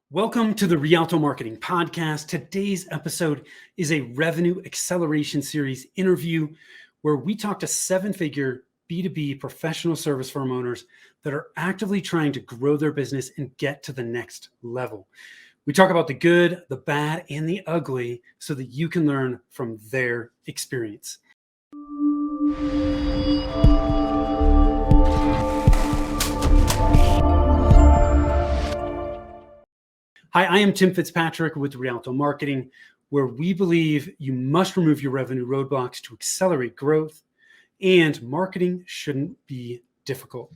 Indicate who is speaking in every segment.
Speaker 1: Welcome to the Rialto Marketing Podcast. Today's episode is a revenue acceleration series interview where we talk to seven-figure B2B professional service firm owners that are actively trying to grow their business and get to the next level. We talk about the good, the bad, and the ugly so that you can learn from their experience. Hi, I am Tim Fitzpatrick with Rialto Marketing, where we believe you must remove your revenue roadblocks to accelerate growth, and marketing shouldn't be difficult.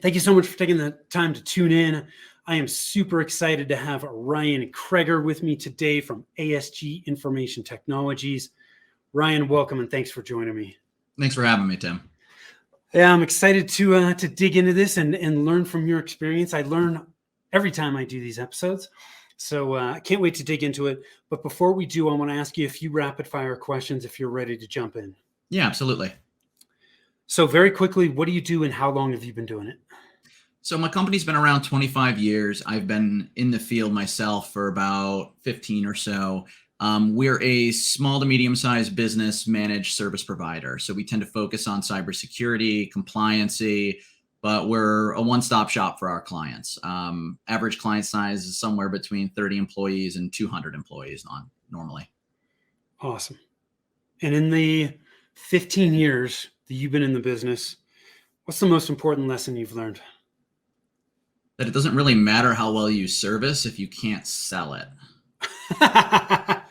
Speaker 1: Thank you so much for taking the time to tune in. I am super excited to have Ryan Kreger with me today from ASG Information Technologies. Ryan, welcome and thanks for joining me.
Speaker 2: Thanks for having me, Tim.
Speaker 1: Yeah, I'm excited to dig into this and learn from your experience. I learn every time I do these episodes. So I can't wait to dig into it. But before we do, I want to ask you a few rapid fire questions if you're ready to jump in.
Speaker 2: Yeah, absolutely.
Speaker 1: So very quickly, what do you do and how long have you been doing it?
Speaker 2: So my company's been around 25 years. I've been in the field myself for about 15 or so. We're a small to medium-sized business managed service provider. So we tend to focus on cybersecurity, compliancy, but we're a one-stop shop for our clients. Average client size is somewhere between 30 employees and 200 employees normally.
Speaker 1: Awesome. And in the 15 years that you've been in the business, what's the most important lesson you've learned?
Speaker 2: That it doesn't really matter how well you service if you can't sell it.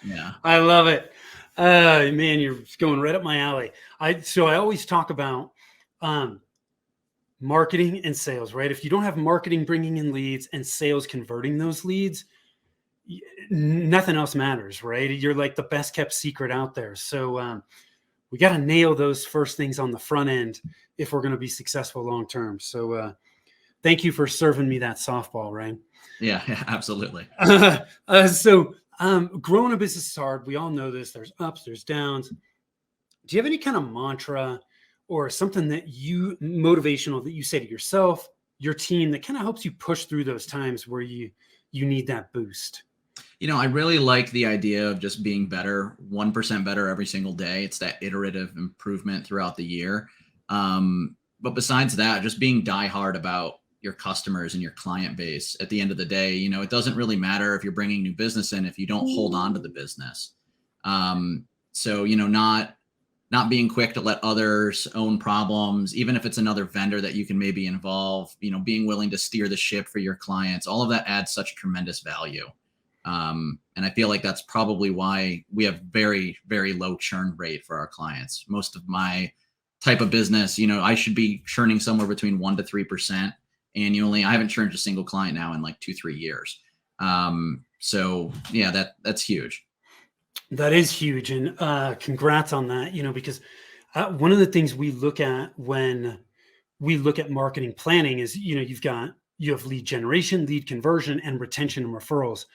Speaker 2: Yeah.
Speaker 1: I love it. Man, you're going right up my alley. I always talk about marketing and sales, right? If you don't have marketing bringing in leads and sales converting those leads, nothing else matters, right? You're like the best kept secret out there. So we got to nail those first things on the front end if we're going to be successful long term. So thank you for serving me that softball, Ryan.
Speaker 2: Yeah, absolutely.
Speaker 1: Growing a business is hard. We all know this. There's ups, there's downs. Do you have any kind of mantra or something motivational that you say to yourself, your team, that kind of helps you push through those times where you need that boost?
Speaker 2: You know, I really like the idea of just being better, 1% better every single day. It's that iterative improvement throughout the year. But besides that, just being diehard about your customers and your client base. At the end of the day, you know, it doesn't really matter if you're bringing new business in if you don't hold on to the business. So, you know, not being quick to let others own problems, even if it's another vendor that you can maybe involve, you know, being willing to steer the ship for your clients, all of that adds such tremendous value. And I feel like that's probably why we have very, very low churn rate for our clients. Most of my type of business, you know, I should be churning somewhere between 1% to 3% annually. I haven't churned a single client now in like 2-3 years. So yeah, that's huge.
Speaker 1: That is huge. And congrats on that, you know, because one of the things we look at when we look at marketing planning is, you know, you have lead generation, lead conversion, and retention and referrals.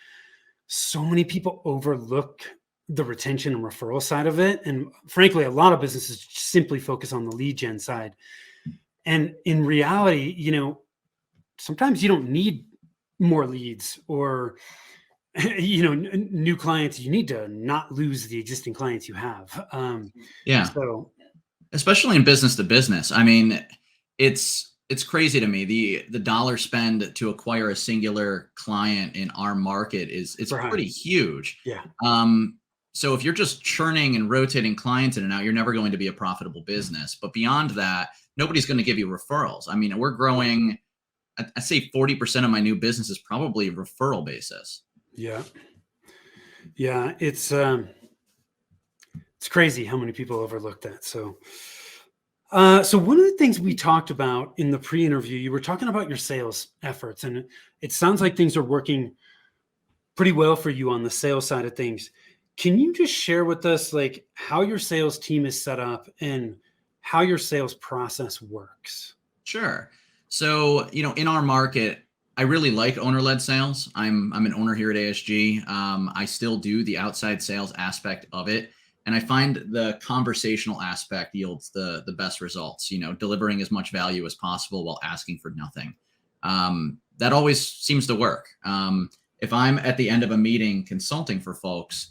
Speaker 1: So many people overlook the retention and referral side of it. And frankly, a lot of businesses simply focus on the lead gen side. And in reality, you know, sometimes you don't need more leads or, you know, new clients. You need to not lose the existing clients you have.
Speaker 2: Yeah. So, especially in business to business. I mean, it's crazy to me. The dollar spend to acquire a singular client in our market is pretty huge.
Speaker 1: Yeah.
Speaker 2: So if you're just churning and rotating clients in and out, you're never going to be a profitable business. But beyond that, nobody's going to give you referrals. I mean, we're growing. I say 40% of my new business is probably referral basis.
Speaker 1: Yeah. Yeah. It's crazy how many people overlook that. So one of the things we talked about in the pre-interview, you were talking about your sales efforts, and it sounds like things are working pretty well for you on the sales side of things. Can you just share with us like how your sales team is set up and how your sales process works?
Speaker 2: Sure. So, you know, in our market, I really like owner-led sales. I'm an owner here at ASG. I still do the outside sales aspect of it. And I find the conversational aspect yields the best results, you know, delivering as much value as possible while asking for nothing. That always seems to work. if I'm at the end of a meeting consulting for folks,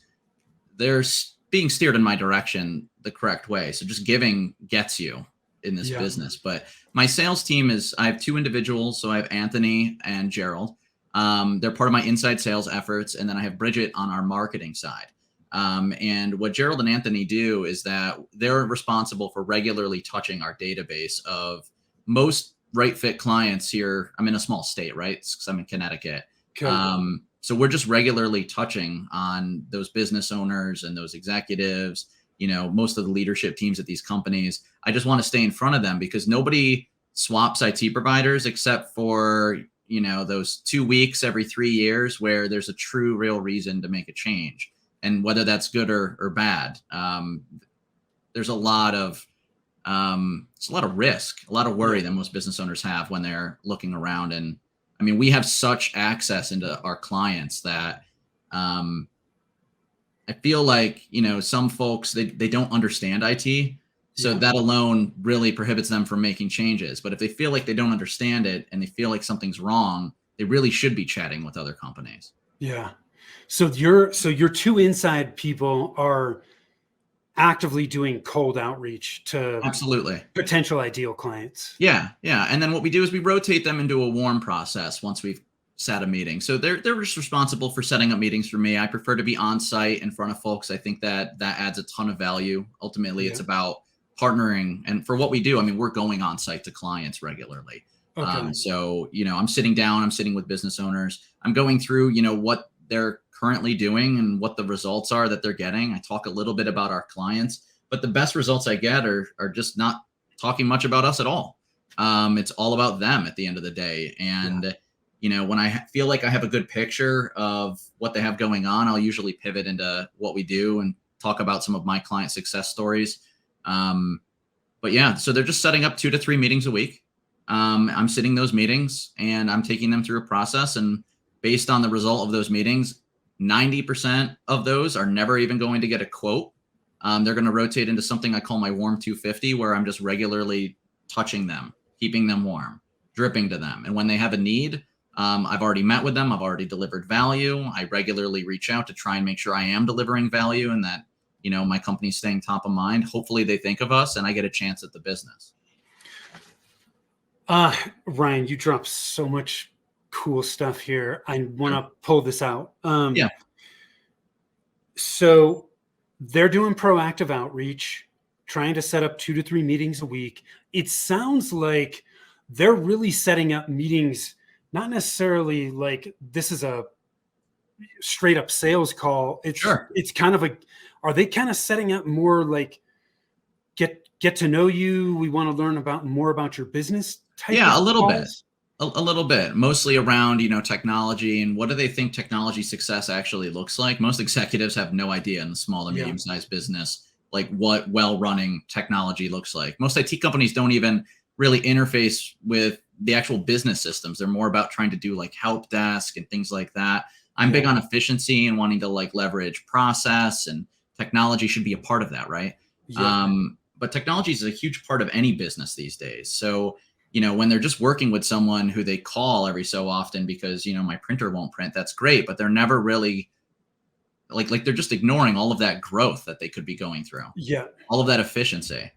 Speaker 2: they're being steered in my direction the correct way. So just giving gets you in this business. But my sales team I have two individuals. So I have Anthony and Gerald. They're part of my inside sales efforts. And then I have Bridget on our marketing side. And what Gerald and Anthony do is that they're responsible for regularly touching our database of most right fit clients here. I'm in a small state, right? Because I'm in Connecticut. Okay. So we're just regularly touching on those business owners and those executives, most of the leadership teams at these companies. I just want to stay in front of them because nobody swaps IT providers except for, those 2 weeks every 3 years where there's a true, real reason to make a change. And whether that's good or bad, there's a lot of risk, a lot of worry that most business owners have when they're looking around. And I mean, we have such access into our clients that I feel like, some folks, they don't understand IT. So that alone really prohibits them from making changes. But if they feel like they don't understand it and they feel like something's wrong, they really should be chatting with other companies.
Speaker 1: Yeah. So your two inside people are actively doing cold outreach to
Speaker 2: absolutely
Speaker 1: potential ideal clients.
Speaker 2: Yeah. And then what we do is we rotate them into a warm process once we've set a meeting. So they're just responsible for setting up meetings for me. I prefer to be on site in front of folks. I think that adds a ton of value. Ultimately, it's about partnering. And for what we do, I mean, we're going on site to clients regularly. Okay. So, I'm sitting down, I'm sitting with business owners. I'm going through, what they're currently doing and what the results are that they're getting. I talk a little bit about our clients, but the best results I get are just not talking much about us at all. It's all about them at the end of the day. And, when I feel like I have a good picture of what they have going on, I'll usually pivot into what we do and talk about some of my client success stories. But yeah, so they're just setting up 2 to 3 meetings a week. I'm sitting those meetings and I'm taking them through a process, and based on the result of those meetings, 90% of those are never even going to get a quote. They're going to rotate into something I call my warm 250, where I'm just regularly touching them, keeping them warm, dripping to them. And when they have a need, I've already met with them. I've already delivered value. I regularly reach out to try and make sure I am delivering value and that, my company's staying top of mind. Hopefully they think of us and I get a chance at the business.
Speaker 1: Ryan, you dropped so much cool stuff here. I want to pull this out. So they're doing proactive outreach, trying to set up 2 to 3 meetings a week. It sounds like they're really setting up meetings, not necessarily like this is a straight up sales call. It's kind of are they kind of setting up more like get to know you? We want to learn more about your business type.
Speaker 2: Yeah, a little bit. A little bit, mostly around, technology and what do they think technology success actually looks like. Most executives have no idea in the small to medium-sized business, like what well-running technology looks like. Most IT companies don't even really interface with the actual business systems. They're more about trying to do like help desk and things like that. I'm big on efficiency and wanting to like leverage process, and technology should be a part of that, right? Yeah. But technology is a huge part of any business these days. So, when they're just working with someone who they call every so often because, my printer won't print, that's great, but they're never really like they're just ignoring all of that growth that they could be going through.
Speaker 1: Yeah.
Speaker 2: All of that efficiency.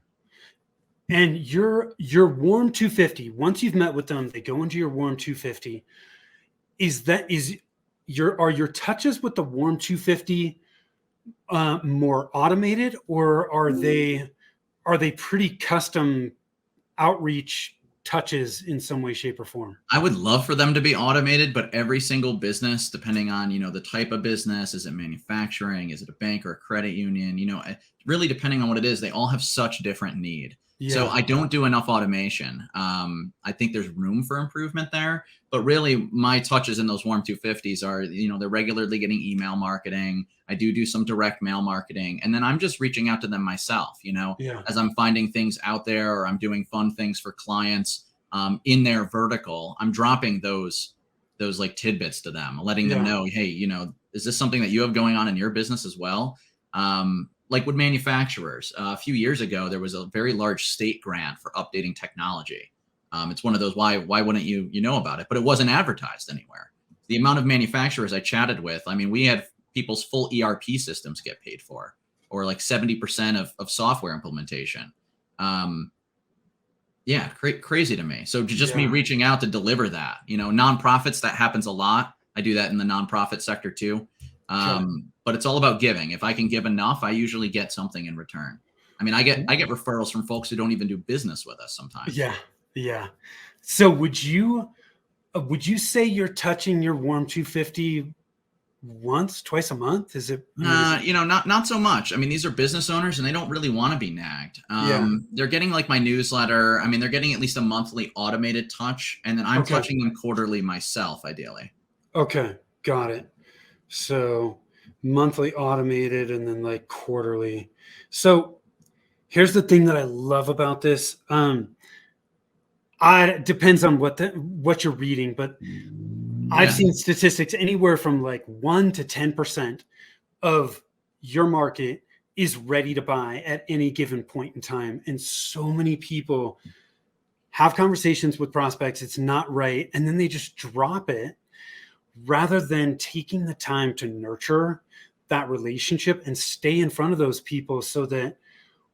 Speaker 1: And your warm 250, once you've met with them, they go into your warm 250. Are your touches with the warm 250 more automated, or are they pretty custom outreach touches in some way, shape, or form?
Speaker 2: I would love for them to be automated, but every single business, depending on, the type of business, is it manufacturing? Is it a bank or a credit union? Really depending on what it is, they all have such different need. Yeah. So I don't do enough automation. I think there's room for improvement there, but really my touches in those warm 250s are, they're regularly getting email marketing. I do some direct mail marketing, and then I'm just reaching out to them myself, as I'm finding things out there, or I'm doing fun things for clients in their vertical. I'm dropping those like tidbits to them, letting them know, hey, is this something that you have going on in your business as well? Like with manufacturers, a few years ago, there was a very large state grant for updating technology. It's one of those, why wouldn't you know about it? But it wasn't advertised anywhere. The amount of manufacturers I chatted with, I mean, we had people's full ERP systems get paid for, or like 70% of software implementation. Yeah, crazy to me. So just me
Speaker 1: Yeah.
Speaker 2: reaching out to deliver that, nonprofits, that happens a lot. I do that in the nonprofit sector too.
Speaker 1: Okay.
Speaker 2: But it's all about giving. If I can give enough, I usually get something in return. I mean, I get referrals from folks who don't even do business with us sometimes.
Speaker 1: Yeah. Yeah. So would you say you're touching your warm 250 once, twice a month? Is it, I mean, is it,
Speaker 2: Not so much. I mean, these are business owners and they don't really want to be nagged.
Speaker 1: yeah.
Speaker 2: They're getting like my newsletter. I mean, they're getting at least a monthly automated touch, and then I'm
Speaker 1: Okay.
Speaker 2: touching them quarterly myself, ideally.
Speaker 1: Okay. Got it. So monthly automated and then like quarterly. So here's the thing that I love about this. It depends on what you're reading, but I've
Speaker 2: Yeah.
Speaker 1: seen statistics anywhere from like 1 to 10% of your market is ready to buy at any given point in time. And so many people have conversations with prospects, it's not right, and then they just drop it rather than taking the time to nurture that relationship and stay in front of those people so that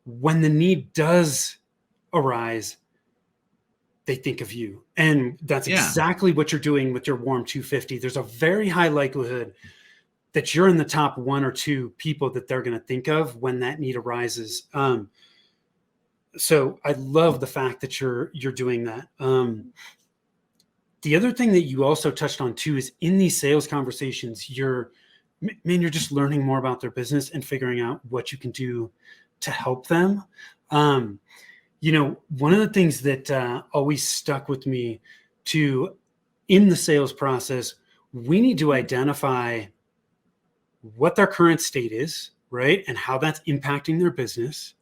Speaker 1: when the need does arise, they think of you. And that's
Speaker 2: Yeah.
Speaker 1: exactly what you're doing with your warm 250. There's a very high likelihood that you're in the top 1 or 2 people that they're going to think of when that need arises. So I love the fact that you're doing that. The other thing that you also touched on too is in these sales conversations, you're just learning more about their business and figuring out what you can do to help them. One of the things that always stuck with me too in the sales process, we need to identify what their current state is, right? And how that's impacting their business.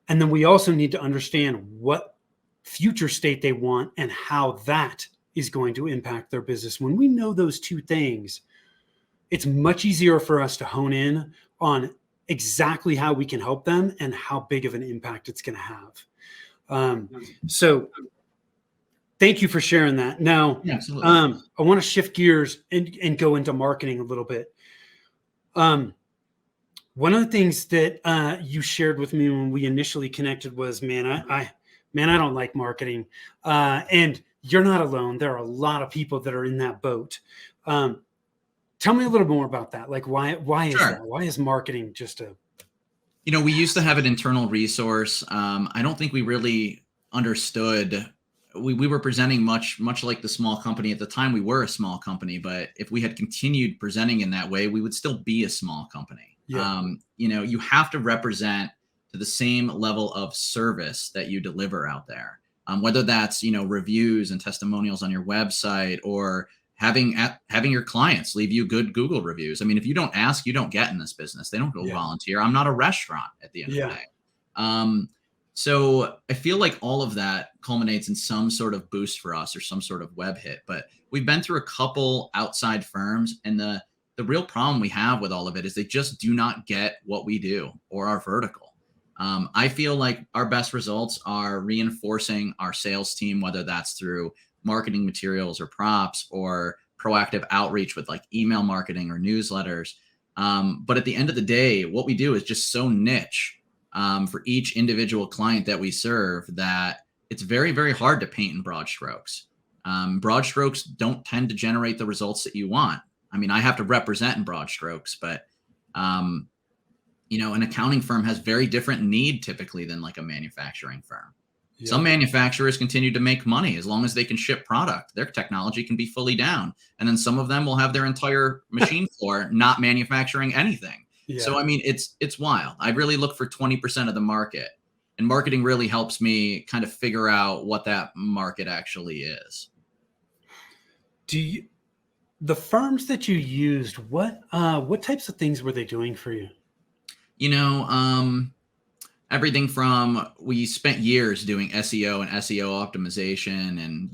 Speaker 1: And then we also need to understand what future state they want and how that is going to impact their business. When we know those two things, it's much easier for us to hone in on exactly how we can help them and how big of an impact it's going to have. So thank you for sharing that. Now,
Speaker 2: Yeah, absolutely.
Speaker 1: I want to shift gears and go into marketing a little bit. One of the things that you shared with me when we initially connected was, I don't like marketing. And you're not alone. There are a lot of people that are in that boat. Tell me a little more about that. Like, why is
Speaker 2: Sure.
Speaker 1: that? Why is marketing just a...
Speaker 2: We used to have an internal resource. I don't think we really understood. We were presenting much like the small company at the time. We were a small company, but if we had continued presenting in that way, we would still be a small company.
Speaker 1: Yeah.
Speaker 2: You have to represent to the same level of service that you deliver out there. Whether that's, reviews and testimonials on your website, or having your clients leave you good Google reviews. I mean, if you don't ask, you don't get in this business. They don't go volunteer. I'm not a restaurant at the end of the day. So I feel like all of that culminates in some sort of boost for us or some sort of web hit. But we've been through a couple outside firms, and the real problem we have with all of it is they just do not get what we do or our vertical. I feel like our best results are reinforcing our sales team, whether that's through marketing materials or props or proactive outreach with like email marketing or newsletters. But at the end of the day, what we do is just so niche for each individual client that we serve that it's very, very hard to paint in broad strokes. Broad strokes don't tend to generate the results that you want. I mean, I have to represent in broad strokes, but an accounting firm has very different need typically than like a manufacturing firm. Yeah. Some manufacturers continue to make money as long as they can ship product. Their technology can be fully down. And then some of them will have their entire machine floor not manufacturing anything. Yeah. So, I mean, it's wild. I really look for 20% of the market, and marketing really helps me kind of figure out what that market actually is.
Speaker 1: The firms that you used, what types of things were they doing for you?
Speaker 2: Everything from, we spent years doing SEO and SEO optimization, and,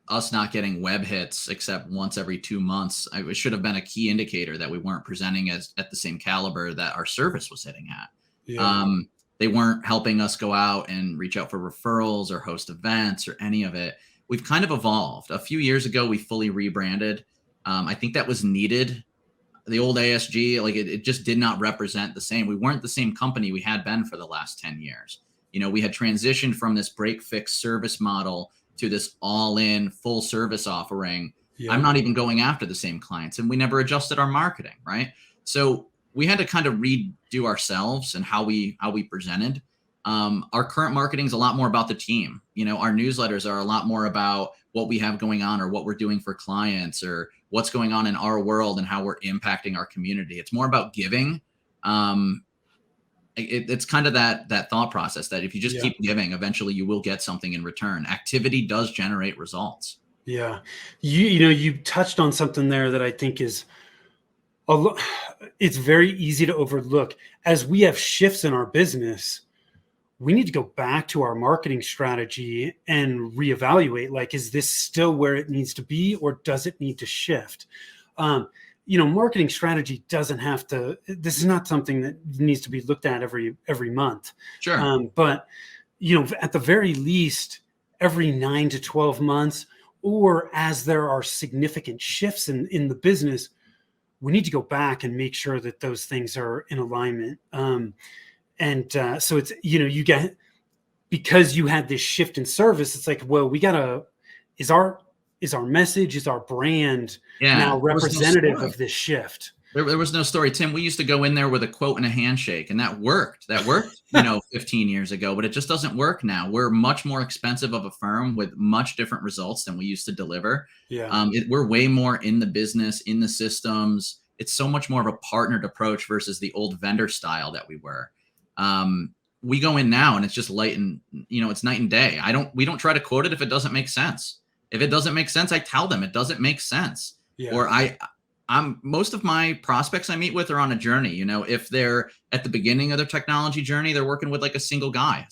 Speaker 2: us not getting web hits except once every 2 months. It should have been a key indicator that we weren't presenting at the same caliber that our service was hitting at. Yeah. They weren't helping us go out and reach out for referrals or host events or any of it. We've kind of evolved. A few years ago, we fully rebranded. I think that was needed. The old ASG, like it just did not represent the same. We weren't the same company we had been for the last 10 years. We had transitioned from this break fix service model to this all in full service offering. I'm
Speaker 1: Yeah.
Speaker 2: not even going after the same clients, and we never adjusted our marketing, right? So we had to kind of redo ourselves and how we presented. Our current marketing is a lot more about the team. Our newsletters are a lot more about what we have going on or what we're doing for clients or what's going on in our world and how we're impacting our community. It's more about giving. It's kind of that thought process that if you just
Speaker 1: Yeah.
Speaker 2: keep giving, eventually you will get something in return. Activity does generate results.
Speaker 1: Yeah. You touched on something there that I think is it's very easy to overlook. As we have shifts in our business, we need to go back to our marketing strategy and reevaluate, like, is this still where it needs to be, or does it need to shift? Marketing strategy doesn't have to, this is not something that needs to be looked at every month.
Speaker 2: Sure.
Speaker 1: But at the very least, every 9 to 12 months, or as there are significant shifts in the business, we need to go back and make sure that those things are in alignment. So it's, you get, because you had this shift in service, it's like, well, is our message, is our brand
Speaker 2: Yeah.
Speaker 1: now
Speaker 2: There was no
Speaker 1: representative
Speaker 2: story.
Speaker 1: of this shift?
Speaker 2: There was no story. Tim, we used to go in there with a quote and a handshake, and that worked. That worked, 15 years ago, but it just doesn't work now. We're much more expensive of a firm with much different results than we used to deliver.
Speaker 1: Yeah.
Speaker 2: We're way more in the business, in the systems. It's so much more of a partnered approach versus the old vendor style that we were. We go in now and it's just it's night and day. We don't try to quote it if it doesn't make sense. If it doesn't make sense, I tell them it doesn't make sense.
Speaker 1: Yeah.
Speaker 2: Or most of my prospects I meet with are on a journey. If they're at the beginning of their technology journey, they're working with like a single guy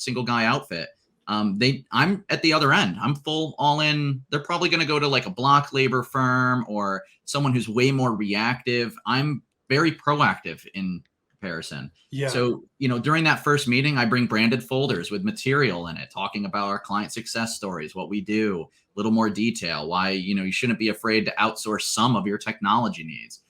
Speaker 2: outfit. I'm at the other end. I'm full all in. They're probably going to go to like a block labor firm or someone who's way more reactive. I'm very proactive in comparison.
Speaker 1: Yeah.
Speaker 2: So, during that first meeting, I bring branded folders with material in it, talking about our client success stories, what we do, a little more detail, why, you shouldn't be afraid to outsource some of your technology needs.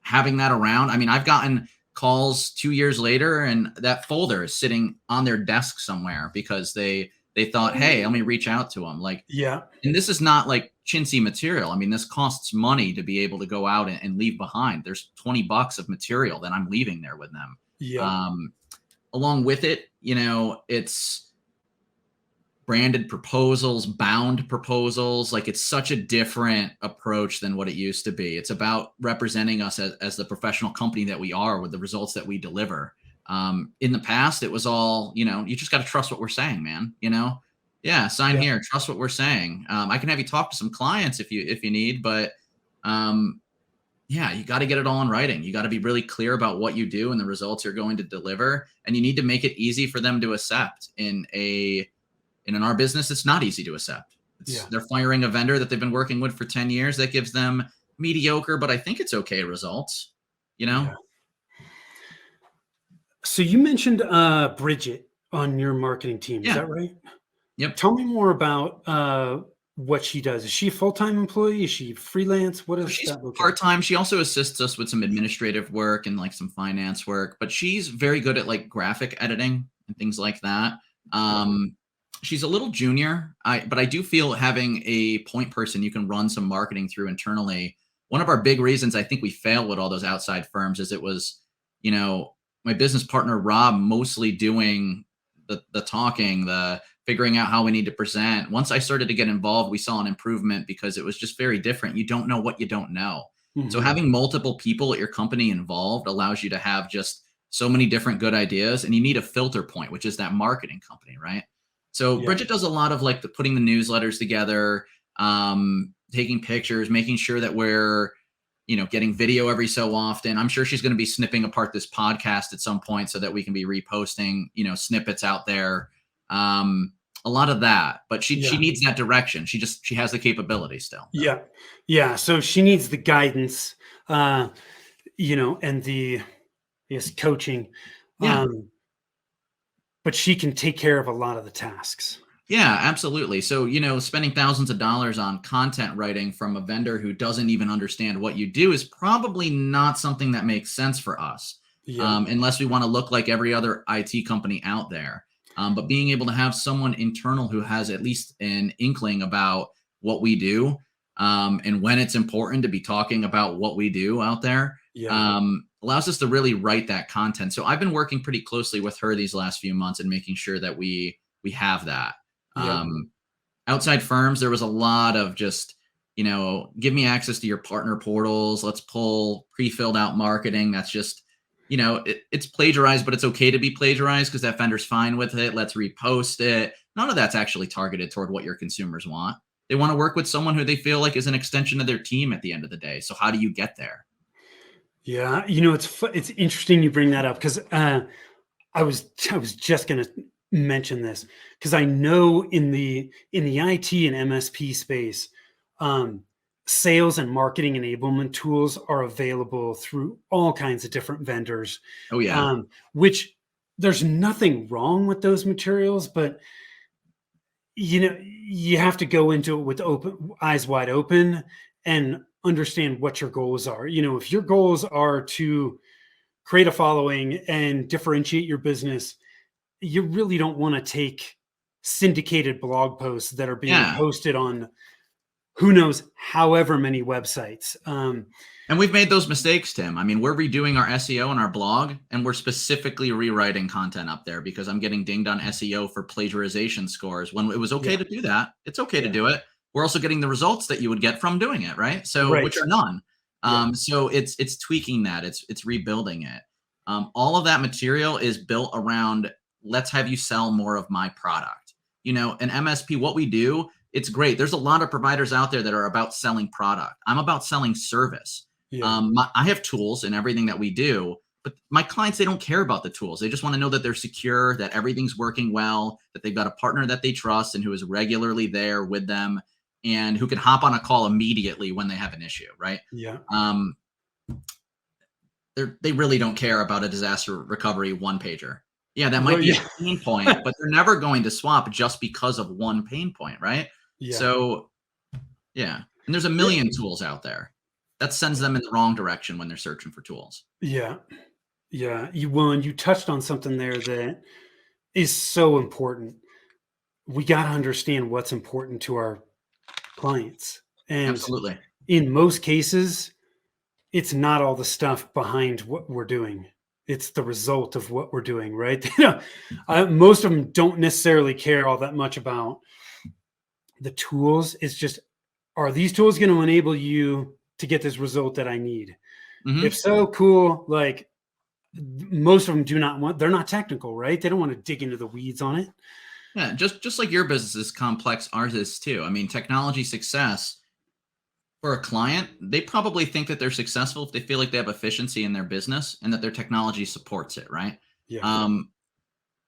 Speaker 2: Having that around. I mean, I've gotten calls 2 years later and that folder is sitting on their desk somewhere because they thought, hey, let me reach out to them. Like,
Speaker 1: Yeah.
Speaker 2: and this is not like chintzy material. I mean, this costs money to be able to go out and leave behind. There's $20 of material that I'm leaving there with them.
Speaker 1: Yeah.
Speaker 2: Along with it, it's branded proposals, bound proposals. Like, it's such a different approach than what it used to be. It's about representing us as the professional company that we are with the results that we deliver. In the past, it was all, you just got to trust what we're saying, man. Yeah, sign here, trust what we're saying. I can have you talk to some clients if you need, but yeah, you got to get it all in writing. You got to be really clear about what you do and the results you're going to deliver. And you need to make it easy for them to accept. In our business, it's not easy to accept. They're firing a vendor that they've been working with for 10 years that gives them mediocre, but I think it's okay results,
Speaker 1: Yeah. So you mentioned Bridget on your marketing team. Is that right?
Speaker 2: Yep.
Speaker 1: Tell me more about what she does. Is she a full-time employee? Is she freelance? What is
Speaker 2: She's
Speaker 1: that look like?
Speaker 2: part-time. She also assists us with some administrative work and like some finance work, but she's very good at like graphic editing and things like that. She's a little junior, but I do feel having a point person you can run some marketing through internally. One of our big reasons I think we fail with all those outside firms is it was, my business partner, Rob, mostly doing the talking, the figuring out how we need to present. Once I started to get involved, we saw an improvement because it was just very different. You don't know what you don't know.
Speaker 1: Mm-hmm.
Speaker 2: So having multiple people at your company involved allows you to have just so many different good ideas, and you need a filter point, which is that marketing company, right? So Bridget does a lot of like putting the newsletters together, taking pictures, making sure that we're, getting video every so often. I'm sure she's going to be snipping apart this podcast at some point so that we can be reposting, snippets out there. A lot of that, but she needs that direction. She has the capability still.
Speaker 1: Yeah. So she needs the guidance, and the coaching.
Speaker 2: Yeah.
Speaker 1: But she can take care of a lot of the tasks.
Speaker 2: Yeah, absolutely. So, spending thousands of dollars on content writing from a vendor who doesn't even understand what you do is probably not something that makes sense for us,
Speaker 1: Yeah.
Speaker 2: unless we want to look like every other IT company out there. But being able to have someone internal who has at least an inkling about what we do, and when it's important to be talking about what we do out there,
Speaker 1: Yeah.
Speaker 2: allows us to really write that content. So I've been working pretty closely with her these last few months and making sure that we have that.
Speaker 1: Yeah.
Speaker 2: Um, Outside firms, there was a lot of just, give me access to your partner portals. Let's pull pre-filled out marketing. That's just, it's plagiarized, but it's okay to be plagiarized because that vendor's fine with it. Let's repost it. None of that's actually targeted toward what your consumers want. They want to work with someone who they feel like is an extension of their team at the end of the day. So how do you get there?
Speaker 1: Yeah. It's interesting you bring that up because I was just going to mention this because I know in the IT and MSP space, um, sales and marketing enablement tools are available through all kinds of different vendors.
Speaker 2: Oh yeah.
Speaker 1: Which there's nothing wrong with those materials, but you have to go into it with open eyes wide open and understand what your goals are. If your goals are to create a following and differentiate your business, you really don't want to take syndicated blog posts that are being
Speaker 2: Yeah.
Speaker 1: posted on who knows however many websites.
Speaker 2: And we've made those mistakes, Tim. I mean, we're redoing our SEO and our blog, and we're specifically rewriting content up there because I'm getting dinged on SEO for plagiarization scores when it was okay
Speaker 1: Yeah,
Speaker 2: to do that. It's okay to
Speaker 1: yeah,
Speaker 2: do it. We're also getting the results that you would get from doing it, right? So,
Speaker 1: right,
Speaker 2: which are none.
Speaker 1: yeah,
Speaker 2: So it's tweaking that. It's rebuilding it. All of that material is built around let's have you sell more of my product. An MSP, what we do, it's great. There's a lot of providers out there that are about selling product. I'm about selling service.
Speaker 1: yeah,
Speaker 2: I have tools in everything that we do, but my clients, they don't care about the tools. They just want to know that they're secure, that everything's working well, that they've got a partner that they trust and who is regularly there with them and who can hop on a call immediately when they have an issue, right?
Speaker 1: yeah,
Speaker 2: Um, they really don't care about a disaster recovery one pager. Yeah, that might
Speaker 1: right,
Speaker 2: be
Speaker 1: yeah,
Speaker 2: a pain point, but they're never going to swap just because of one pain point, right?
Speaker 1: yeah,
Speaker 2: So yeah. And there's a
Speaker 1: yeah,
Speaker 2: million tools out there. That sends them in the wrong direction when they're searching for tools.
Speaker 1: yeah, yeah. And you touched on something there that is so important. We got to understand what's important to our clients, and
Speaker 2: Absolutely.
Speaker 1: in most cases, it's not all the stuff behind what we're doing. It's the result of what we're doing, right? Most of them don't necessarily care all that much about the tools. It's just, are these tools going to enable you to get this result that I need? If
Speaker 2: Mhm.
Speaker 1: so, cool. Like most of them do not want, they're not technical, right? They don't want to dig into the weeds on it.
Speaker 2: Yeah, just like your business is complex, ours is too. I mean, technology success for a client, they probably think that they're successful if they feel like they have efficiency in their business and that their technology supports it, right?
Speaker 1: Yeah.
Speaker 2: Um,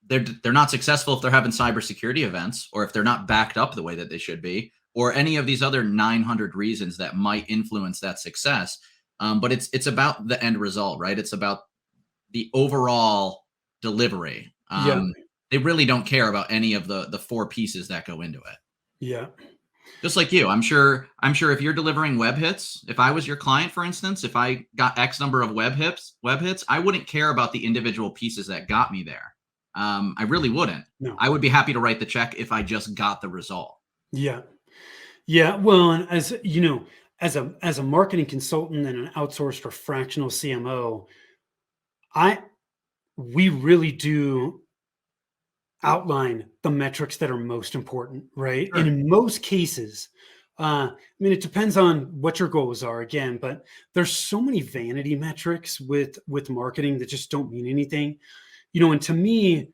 Speaker 2: they're not successful if they're having cybersecurity events or if they're not backed up the way that they should be, or any of these other 900 reasons that might influence that success. But it's about the end result, right? It's about the overall delivery.
Speaker 1: Yeah.
Speaker 2: They really don't care about any of the four pieces that go into it.
Speaker 1: Yeah.
Speaker 2: Just like you, I'm sure if you're delivering web hits, if I was your client, for instance, if I got X number of web hits, I wouldn't care about the individual pieces that got me there. I really wouldn't.
Speaker 1: No.
Speaker 2: I would be happy to write the check if I just got the result.
Speaker 1: Yeah. Yeah. Well, and as a marketing consultant and an outsourced or fractional CMO, I we really do outline the metrics that are most important, right? And
Speaker 2: Sure.
Speaker 1: in most cases, it depends on what your goals are again, but there's so many vanity metrics with marketing that just don't mean anything. And to me,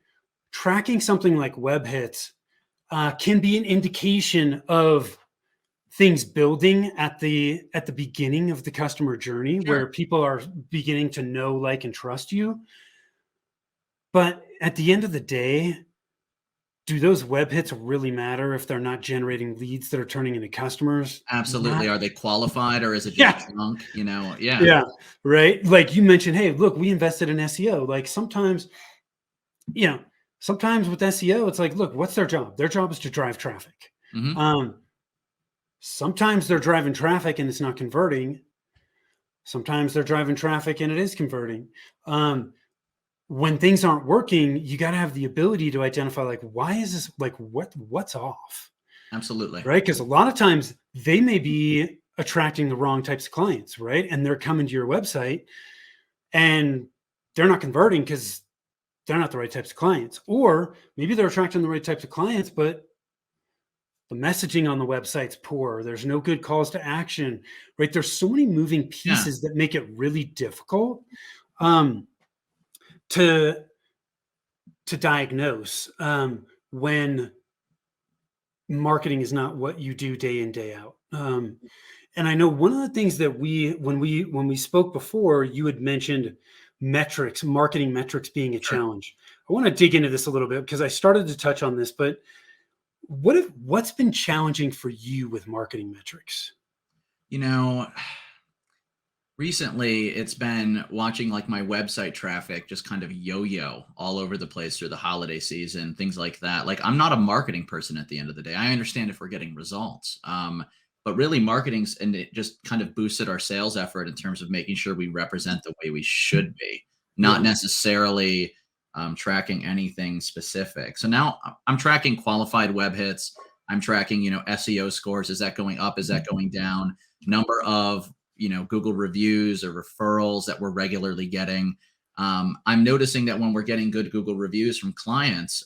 Speaker 1: tracking something like web hits can be an indication of things building at the beginning of the customer journey
Speaker 2: Sure.
Speaker 1: where people are beginning to know, like, and trust you. But at the end of the day, do those web hits really matter if they're not generating leads that are turning into customers?
Speaker 2: Absolutely.
Speaker 1: Not
Speaker 2: Are they qualified or is it just
Speaker 1: yeah,
Speaker 2: junk? Yeah.
Speaker 1: yeah, right. Like you mentioned, hey, look, we invested in SEO. Like you know, sometimes with SEO, it's like, look, what's their job? Their job is to drive traffic.
Speaker 2: Hmm.
Speaker 1: Um, Sometimes they're driving traffic and it's not converting. Sometimes they're driving traffic and it is converting. Um, when things aren't working, you got to have the ability to identify, like, why is this, like, what's off,
Speaker 2: Absolutely.
Speaker 1: right? Because a lot of times they may be attracting the wrong types of clients, right? And they're coming to your website and they're not converting because they're not the right types of clients. Or maybe they're attracting the right types of clients, but the messaging on the website's poor. There's no good calls to action, right? There's so many moving
Speaker 2: Yeah.
Speaker 1: pieces that make it really difficult um, to diagnose when marketing is not what you do day in, day out. And I know one of the things that when we spoke before, you had mentioned metrics, marketing metrics being a
Speaker 2: Sure.
Speaker 1: challenge. I want to dig into this a little bit because I started to touch on this, but what's been challenging for you with marketing metrics?
Speaker 2: You know, recently it's been watching like my website traffic just kind of yo-yo all over the place through the holiday season, things like that. Like, I'm not a marketing person at the end of the day. I understand if we're getting results. But really marketing's, and it just kind of boosted our sales effort in terms of making sure we represent the way we should be, not
Speaker 1: Yeah.
Speaker 2: necessarily tracking anything specific. So now I'm tracking qualified web hits. I'm tracking, SEO scores. Is that going up? Is that going down? Number of Google reviews or referrals that we're regularly getting. I'm noticing that when we're getting good Google reviews from clients,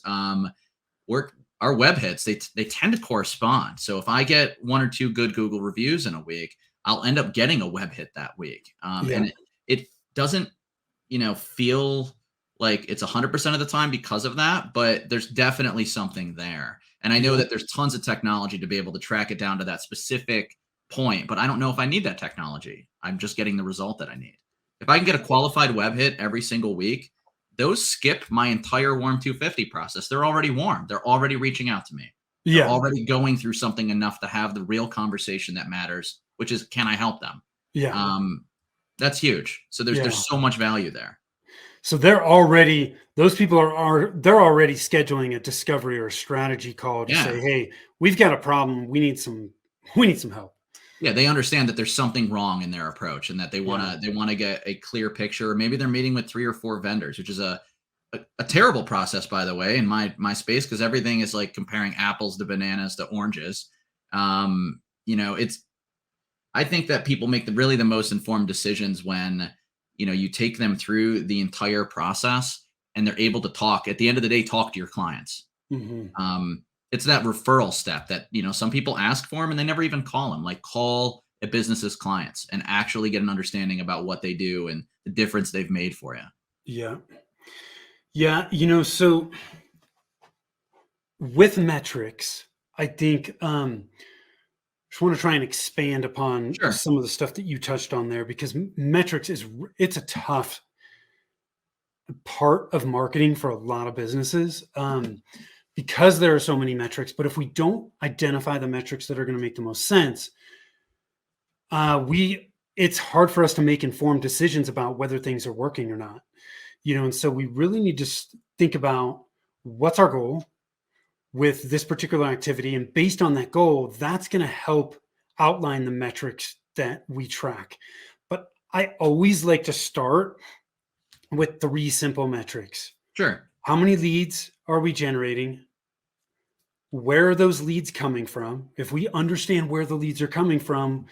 Speaker 2: we're our web hits, they tend to correspond. So if I get one or two good Google reviews in a week, I'll end up getting a web hit that week.
Speaker 1: Yeah.
Speaker 2: And it doesn't feel like it's 100% of the time because of that, but there's definitely something there. And I know
Speaker 1: Yeah.
Speaker 2: that there's tons of technology to be able to track it down to that specific point, but I don't know if I need that technology. I'm just getting the result that I need. If I can get a qualified web hit every single week, those skip my entire warm 250 process. They're already warm. They're already reaching out to me. They're
Speaker 1: Yeah.
Speaker 2: already going through something enough to have the real conversation that matters, which is, can I help them?
Speaker 1: Yeah.
Speaker 2: Um, that's huge. So
Speaker 1: Yeah.
Speaker 2: there's so much value there.
Speaker 1: So those people they're already scheduling a discovery or a strategy call to
Speaker 2: Yeah.
Speaker 1: say, hey, we've got a problem. We need some help.
Speaker 2: Yeah, they understand that there's something wrong in their approach and that they
Speaker 1: Yeah.
Speaker 2: wanna get a clear picture. Maybe they're meeting with 3 or 4 vendors, which is a terrible process, by the way, in my space, because everything is like comparing apples to bananas to oranges. It's I think that people make the most informed decisions when, you take them through the entire process and they're able to talk at the end of the day, talk to your clients.
Speaker 1: Hmm.
Speaker 2: Um, it's that referral step that, some people ask for them and they never even call them. Like, call a business's clients and actually get an understanding about what they do and the difference they've made for you.
Speaker 1: Yeah. Yeah. So with metrics, I think just want to try and expand upon
Speaker 2: Sure.
Speaker 1: some of the stuff that you touched on there because metrics it's a tough part of marketing for a lot of businesses. Because there are so many metrics. But if we don't identify the metrics that are going to make the most sense, it's hard for us to make informed decisions about whether things are working or not. And so we really need to think about what's our goal with this particular activity, and based on that goal, that's going to help outline the metrics that we track. But I always like to start with 3 simple metrics.
Speaker 2: Sure.
Speaker 1: How many leads are we generating? Where are those leads coming from? If we understand where the leads are coming from,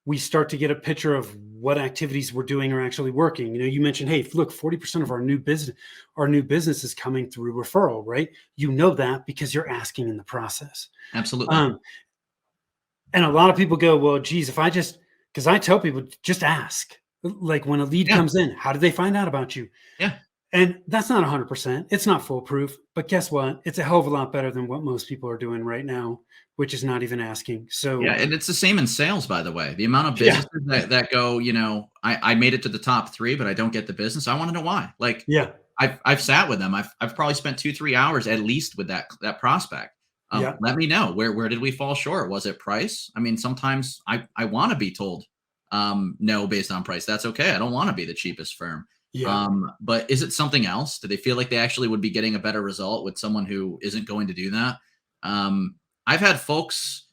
Speaker 1: we start to get a picture of what activities we're doing are actually working. You mentioned, hey, look, 40% of our new business is coming through referral, right? You know that because you're asking in the process.
Speaker 2: Absolutely.
Speaker 1: Um, and a lot of people go, well, geez, because I tell people, just ask. Like when a lead
Speaker 2: Yeah.
Speaker 1: comes in, how did they find out about you?
Speaker 2: Yeah.
Speaker 1: And that's not 100%. It's not foolproof, but guess what? It's a hell of a lot better than what most people are doing right now, which is not even asking.
Speaker 2: Yeah,
Speaker 1: So
Speaker 2: and it's the same in sales, by the way. The amount of
Speaker 1: yeah,
Speaker 2: businesses that go, I made it to the top 3, but I don't get the business. I wanna know why. Like,
Speaker 1: yeah,
Speaker 2: I've sat with them. I've probably spent 2, 3 hours at least with that prospect.
Speaker 1: yeah,
Speaker 2: Let me know, where did we fall short? Was it price? I mean, sometimes I wanna be told, no, based on price. That's okay. I don't wanna be the cheapest firm.
Speaker 1: Yeah.
Speaker 2: But is it something else? Do they feel like they actually would be getting a better result with someone who isn't going to do that? I've had folks,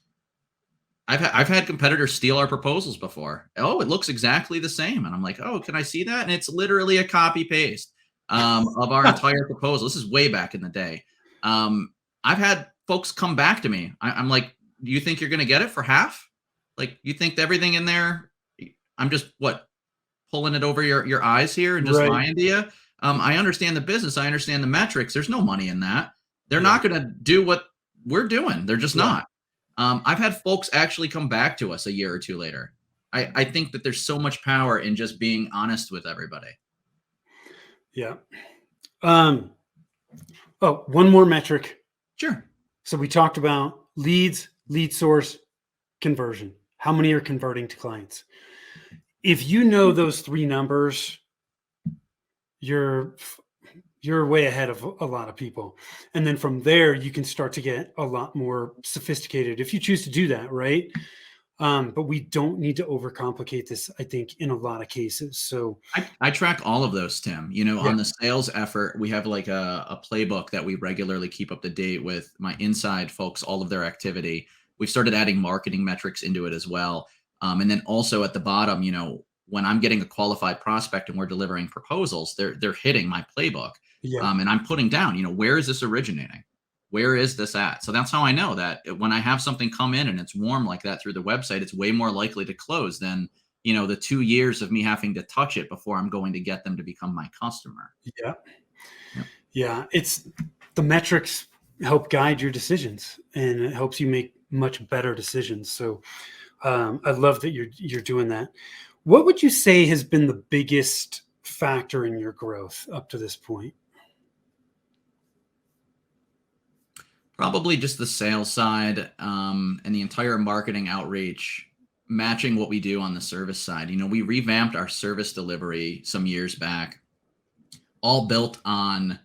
Speaker 2: I've had competitors steal our proposals before. Oh, it looks exactly the same, and I'm like, oh, can I see that? And it's literally a copy paste of our entire proposal. This is way back in the day. I've had folks come back to me. I'm like, do you think you're going to get it for half? Like, you think everything in there? I'm just pulling it over your eyes here and just
Speaker 1: Right.
Speaker 2: lying to you. I understand the business. I understand the metrics. There's no money in that. They're
Speaker 1: Yeah.
Speaker 2: not going to do what we're doing. They're just
Speaker 1: Yeah.
Speaker 2: not. I've had folks actually come back to us a year or two later. I think that there's so much power in just being honest with everybody.
Speaker 1: Yeah. Oh, one more metric.
Speaker 2: Sure.
Speaker 1: So we talked about leads, lead source, conversion. How many are converting to clients? If you know those three numbers, you're way ahead of a lot of people. And then from there, you can start to get a lot more sophisticated if you choose to do that, right? But we don't need to overcomplicate this, I think, in a lot of cases. So
Speaker 2: I track all of those, Tim.
Speaker 1: yeah,
Speaker 2: On the sales effort, we have like a playbook that we regularly keep up to date with my inside folks, all of their activity. We've started adding marketing metrics into it as well. And then also at the bottom, when I'm getting a qualified prospect and we're delivering proposals, they're hitting my playbook.
Speaker 1: yeah,
Speaker 2: And I'm putting down, where is this originating? Where is this at? So that's how I know that when I have something come in and it's warm like that through the website, it's way more likely to close than the 2 years of me having to touch it before I'm going to get them to become my customer.
Speaker 1: yeah,
Speaker 2: Yep.
Speaker 1: yeah. It's the metrics help guide your decisions, and it helps you make much better decisions. So I love that you're doing that. What would you say has been the biggest factor in your growth up to this point?
Speaker 2: Probably just the sales side, and the entire marketing outreach matching what we do on the service side. We revamped our service delivery some years back, all built on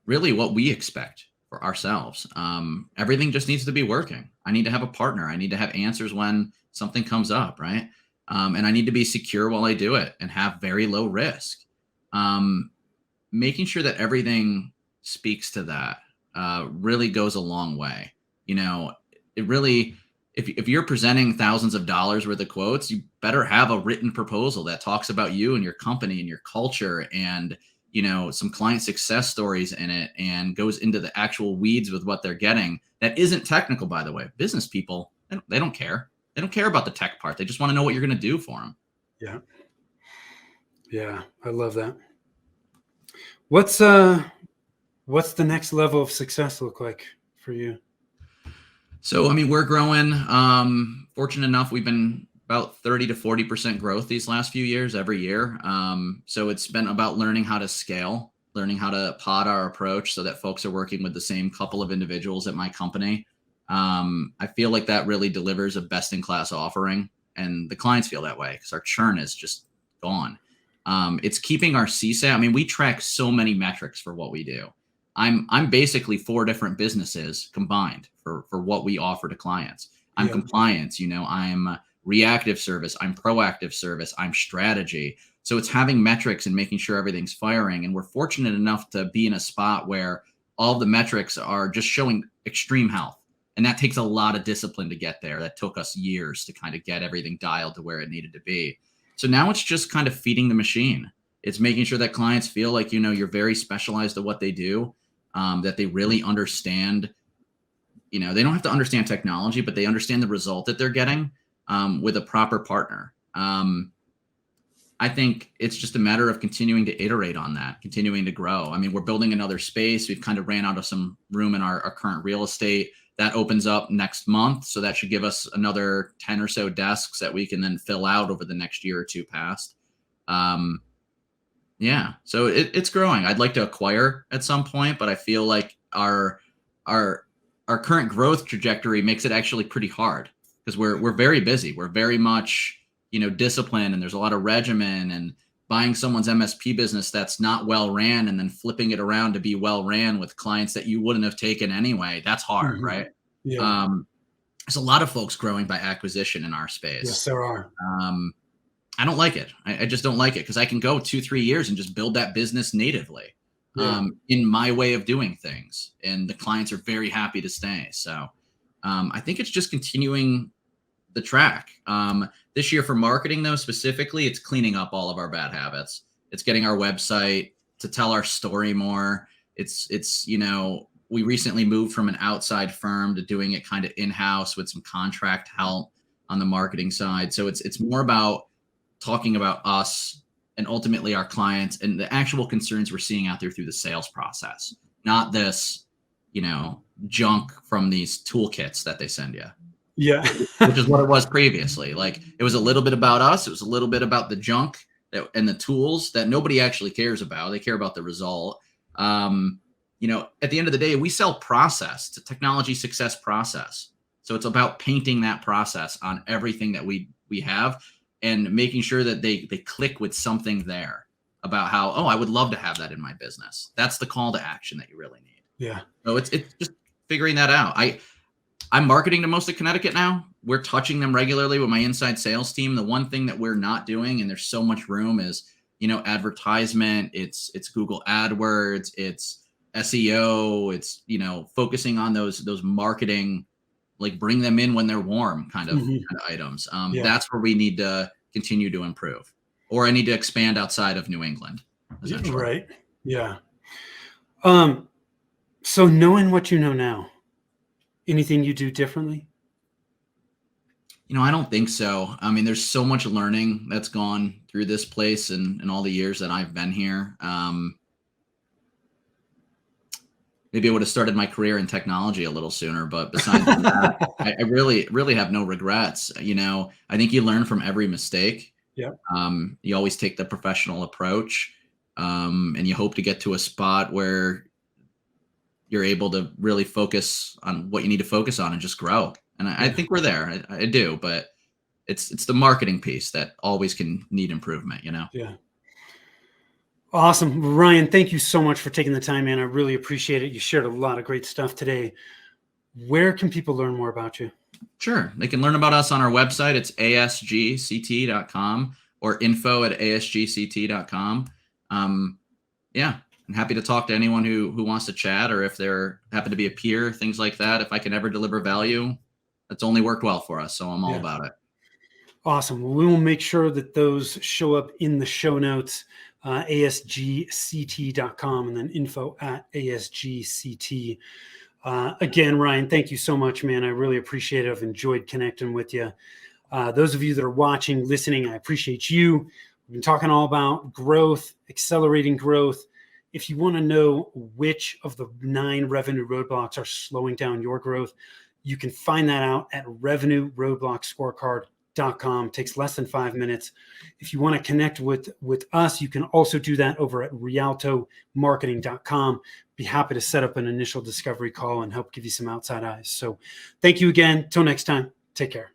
Speaker 2: really what we expect for ourselves. Everything just needs to be working. I need to have a partner. I need to have answers when something comes up, right? And I need to be secure while I do it and have very low risk. Making sure that everything speaks to that really goes a long way. It really, if you're presenting thousands of dollars worth of quotes, you better have a written proposal that talks about you and your company and your culture and some client success stories in it and goes into the actual weeds with what they're getting. That isn't technical, by the way. Business people, they don't care. They don't care about the tech part. They just want to know what you're going to do for them.
Speaker 1: Yeah. Yeah. I love that. What's the next level of success look like for you?
Speaker 2: So, we're growing. Fortunate enough, we've been about 30 to 40% growth these last few years, every year. So it's been about learning how to scale, learning how to pod our approach so that folks are working with the same couple of individuals at my company. I feel like that really delivers a best in class offering, and the clients feel that way because our churn is just gone. It's keeping our CSAT. We track so many metrics for what we do. I'm basically 4 different businesses combined for what we offer to clients. I'm
Speaker 1: Yeah.
Speaker 2: compliance, I'm reactive service, I'm proactive service, I'm strategy. So it's having metrics and making sure everything's firing. And we're fortunate enough to be in a spot where all the metrics are just showing extreme health. And that takes a lot of discipline to get there. That took us years to kind of get everything dialed to where it needed to be. So now it's just kind of feeding the machine. It's making sure that clients feel like, you're very specialized at what they do, that they really understand. They don't have to understand technology, but they understand the result that they're getting with a proper partner. I think it's just a matter of continuing to iterate on that, continuing to grow. We're building another space. We've kind of ran out of some room in our current real estate. That opens up next month. So that should give us another 10 or so desks that we can then fill out over the next year or two past. Yeah, so it's growing. I'd like to acquire at some point, but I feel like our current growth trajectory makes it actually pretty hard because we're very busy. We're very much disciplined, and there's a lot of regimen, and buying someone's MSP business that's not well ran and then flipping it around to be well ran with clients that you wouldn't have taken anyway. That's hard,
Speaker 1: Mhm.
Speaker 2: right?
Speaker 1: Yeah.
Speaker 2: There's a lot of folks growing by acquisition in our space.
Speaker 1: Yes, there are.
Speaker 2: I don't like it. I just don't like it because I can go 2-3 years and just build that business natively in my way of doing things. And the clients are very happy to stay. So I think it's just continuing the track. This year for marketing, though, specifically, it's cleaning up all of our bad habits. It's getting our website to tell our story more. It's we recently moved from an outside firm to doing it kind of in-house with some contract help on the marketing side. So it's more about talking about us and ultimately our clients and the actual concerns we're seeing out there through the sales process, not this, junk from these toolkits that they send you.
Speaker 1: Yeah.
Speaker 2: Which is what it was previously. Like it was a little bit about us. It was a little bit about the junk and the tools that nobody actually cares about. They care about the result. At the end of the day, we sell process to technology success process. So it's about painting that process on everything that we have and making sure that they click with something there about how, I would love to have that in my business. That's the call to action that you really need.
Speaker 1: Yeah.
Speaker 2: So it's just figuring that out. I'm marketing to most of Connecticut now. We're touching them regularly with my inside sales team. The one thing that we're not doing, and there's so much room, is, advertisement. It's Google AdWords. It's SEO. It's, focusing on those marketing, like bring them in when they're warm kind of items. That's where we need to continue to improve, or I need to expand outside of New England.
Speaker 1: Right. Yeah. So knowing what you know now, anything you do differently?
Speaker 2: I don't think so. I mean, there's so much learning that's gone through this place and all the years that I've been here. Maybe I would have started my career in technology a little sooner, but besides that, I really, really have no regrets. I think you learn from every mistake.
Speaker 1: Yeah.
Speaker 2: You always take the professional approach, and you hope to get to a spot where you're able to really focus on what you need to focus on and just grow. And I think we're there. I do, but it's the marketing piece that always can need improvement,
Speaker 1: Yeah. Awesome. Ryan, thank you so much for taking the time, man. I really appreciate it. You shared a lot of great stuff today. Where can people learn more about you?
Speaker 2: Sure. They can learn about us on our website. It's asgct.com or info@asgct.com. I'm happy to talk to anyone who wants to chat, or if they're happen to be a peer, things like that. If I can ever deliver value, that's only worked well for us. So I'm all about it.
Speaker 1: Awesome. We will make sure that those show up in the show notes, asgct.com, and then info@asgct. Again, Ryan, thank you so much, man. I really appreciate it. I've enjoyed connecting with you. Those of you that are watching, listening, I appreciate you. We've been talking all about growth, accelerating growth. If you want to know which of the 9 revenue roadblocks are slowing down your growth, you can find that out at revenueroadblockscorecard.com. Takes less than 5 minutes. If you want to connect with us, you can also do that over at rialtomarketing.com. Be happy to set up an initial discovery call and help give you some outside eyes. So thank you again. Till next time. Take care.